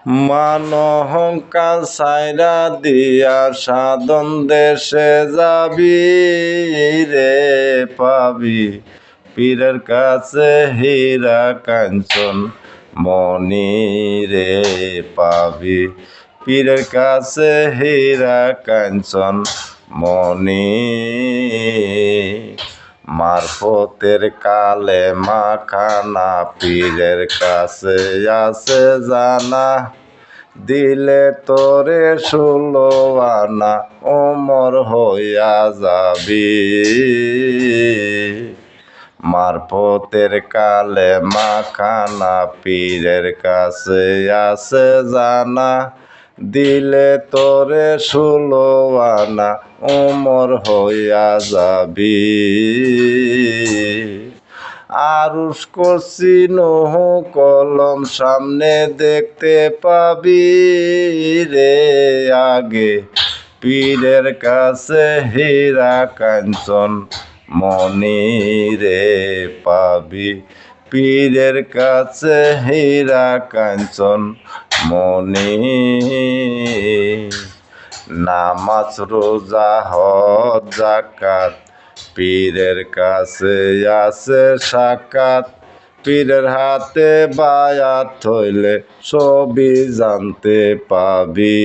মান অহংকার ছাইরা দিয়া সাধন দেশে যাবি রে পাবি পীরের কাছে হীরা কাঞ্চন মনি রে পাবি পীরের কাছে হীরা কাঞ্চন মনি মারফতের কালে মাখানা পীরের কাছে আছে জানা দিলে তোরে 16 আনা ওমর হইয়া যাবি মারফতের কালে মাখানা পীরের কাছে আছে জানা দিলে তোরে 16 আনা ওমর হইয়া যাবি আরুষ করছি নহ কলম সামনে দেখতে পাবি রে আগে পীরের কাছে হীরা কাঞ্চন মনি রে পাবি পীরের কাছে হীরা কাঞ্চন মনি নামাজ রোজা হজ যাকাত পীরের কাছে আছে সাকাত পীরের হাতে বায়াত হইলে সবই জানতে পাবি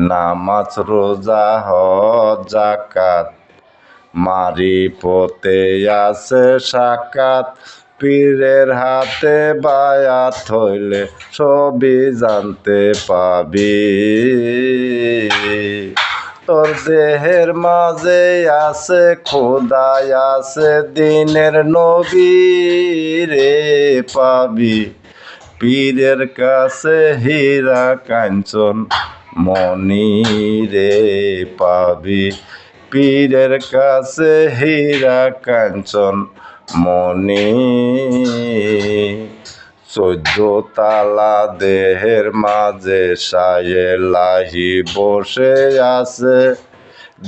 নামাজ রোজা হজ যাকাত মারি পথে আছে সাকাত পীরের হাতে বায়াত হইলে সবই জানতে পাবি তোর দেহের মাঝে আছে খোদাই আছে দিনের নবী রে পাবি পীরের কাছে হীরা কাঞ্চন মনি রে পাবি পীরের কাছে হীরা কাঞ্চন মনি 14 তালা দেহের মাঝে সায়ে লাহি বসে আছে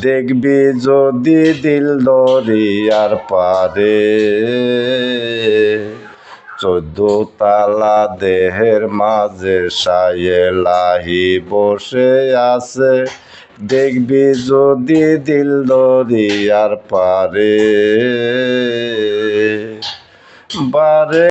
দেখবি যদি দিল দরিয়ার পারে 14 তালা দেহের মাঝে সায়ে লাহি বসে আছে দেখবি যদি দিল দরিয়ার পারে বারে